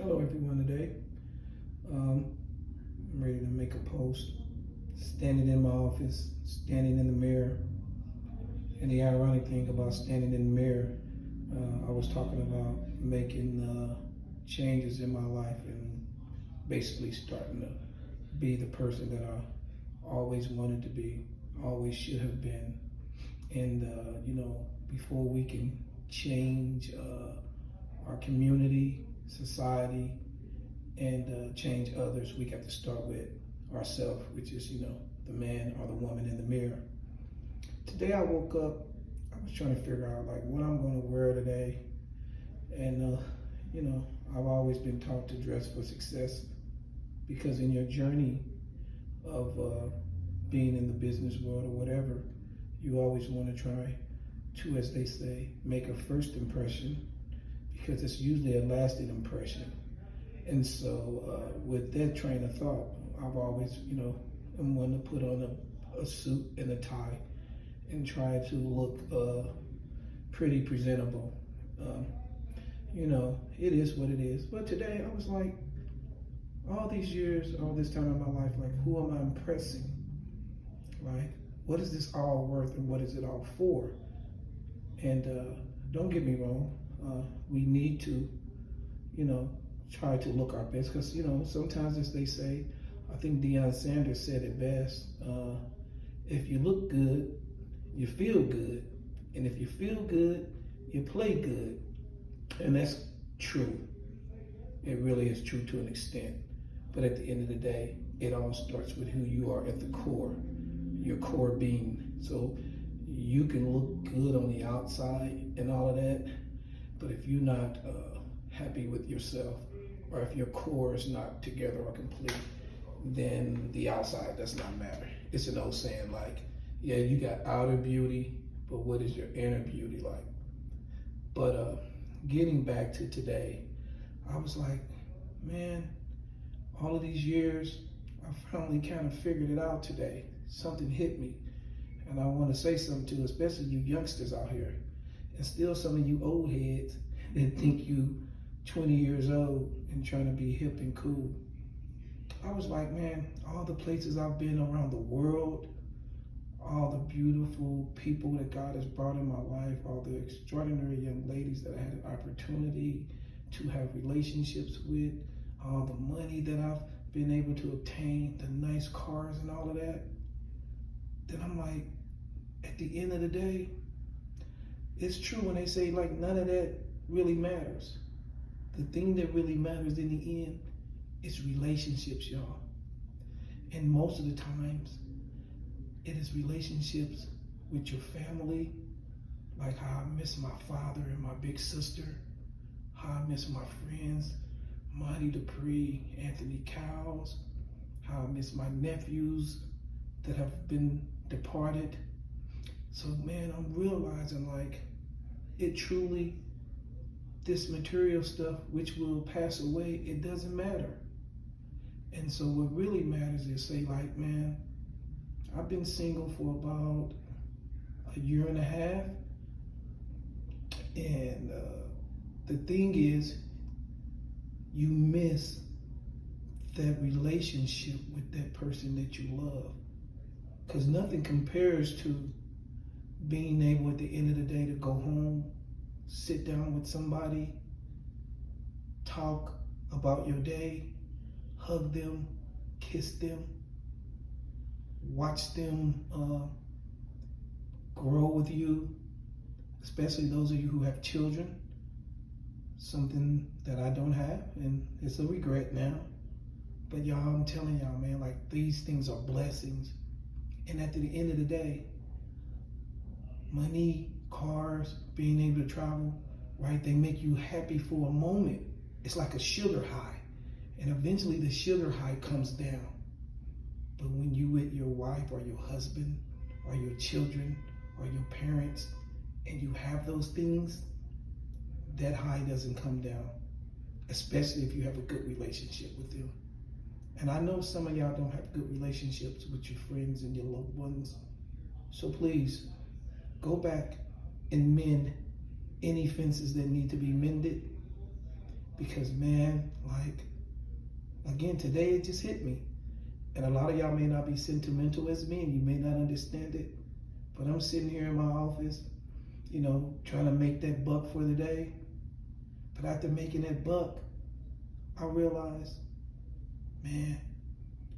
Hello everyone today. I'm ready to make a post. Standing in my office, standing in the mirror. And the ironic thing about standing in the mirror, I was talking about making changes in my life and basically starting to be the person that I always wanted to be, always should have been. And, before we can change our community, society, and change others, we got to start with ourselves, which is, the man or the woman in the mirror. Today I woke up, I was trying to figure out like what I'm going to wear today. And, I've always been taught to dress for success because in your journey of being in the business world or whatever, you always want to try to, as they say, make a first impression because it's usually a lasting impression. And so with that train of thought, I've always, am one to put on a suit and a tie and try to look pretty presentable. It is what it is. But today I was like, all these years, all this time in my life, like, who am I impressing? Like, what is this all worth and what is it all for? And don't get me wrong, we need to, try to look our best because, sometimes as they say, I think Deion Sanders said it best, if you look good, you feel good. And if you feel good, you play good. And that's true. It really is true to an extent. But at the end of the day, it all starts with who you are at the core, your core being. So you can look good on the outside and all of that, but if you're not happy with yourself, or if your core is not together or complete, then the outside does not matter. It's an old saying like, yeah, you got outer beauty, but what is your inner beauty like? But getting back to today, I was like, man, all of these years, I finally kind of figured it out today. Something hit me. And I want to say something to especially you youngsters out here, and still some of you old heads that think you 20 years old and trying to be hip and cool. I was like, man, all the places I've been around the world, all the beautiful people that God has brought in my life, all the extraordinary young ladies that I had an opportunity to have relationships with, all the money that I've been able to obtain, the nice cars and all of that, then I'm like, at the end of the day, it's true when they say like none of that really matters. The thing that really matters in the end is relationships, y'all. And most of the times, it is relationships with your family, like how I miss my father and my big sister, how I miss my friends, Monty Dupree, Anthony Cowles, how I miss my nephews that have been departed. So man, I'm realizing like it truly, this material stuff which will pass away, it doesn't matter. And so what really matters is say like, man, I've been single for about a year and a half. And the thing is, you miss that relationship with that person that you love. Because nothing compares to being able at the end of the day to go home, sit down with somebody, talk about your day, hug them, kiss them, watch them grow with you, especially those of you who have children, something that I don't have, and it's a regret now. But y'all, I'm telling y'all, man, like these things are blessings. And at the end of the day, money, cars, being able to travel, right? They make you happy for a moment. It's like a sugar high. And eventually the sugar high comes down. But when you with your wife or your husband or your children or your parents and you have those things, that high doesn't come down, especially if you have a good relationship with them. And I know some of y'all don't have good relationships with your friends and your loved ones. So please, go back and mend any fences that need to be mended. Because man, like, again, today it just hit me. And a lot of y'all may not be sentimental as me and you may not understand it, but I'm sitting here in my office, you know, trying to make that buck for the day. But after making that buck, I realized, man,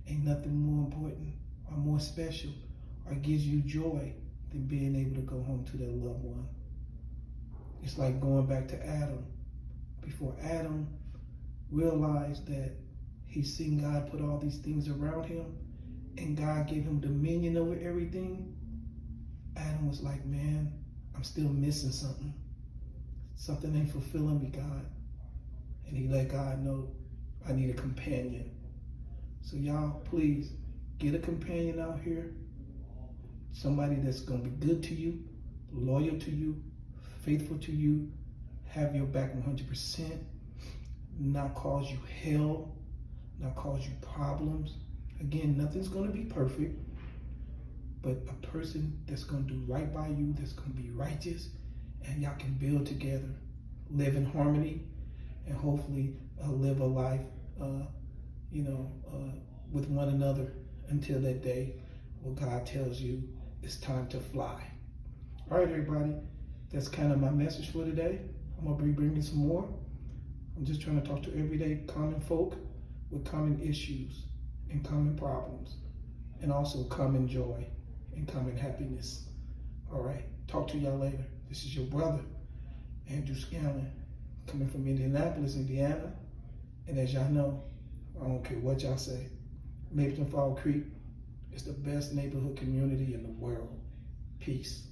ain't nothing more important or more special or gives you joy than being able to go home to that loved one. It's like going back to Adam. Before Adam realized that he seen God put all these things around him and God gave him dominion over everything, Adam was like, man, I'm still missing something. Something ain't fulfilling me, God. And he let God know, I need a companion. So y'all, please, get a companion out here. Somebody that's going to be good to you, loyal to you, faithful to you, have your back 100%, not cause you hell, not cause you problems. Again, nothing's going to be perfect, but a person that's going to do right by you, that's going to be righteous, and y'all can build together, live in harmony, and hopefully live a life, with one another until that day where God tells you it's time to fly. All right, everybody, that's kind of my message for today. I'm going to be bringing some more. I'm just trying to talk to everyday common folk with common issues and common problems, and also common joy and common happiness. All right, talk to y'all later. This is your brother, Andrew Scanlon, coming from Indianapolis, Indiana. And as y'all know, I don't care what y'all say, Mapleton Fall Creek is the best neighborhood community in the world. Peace.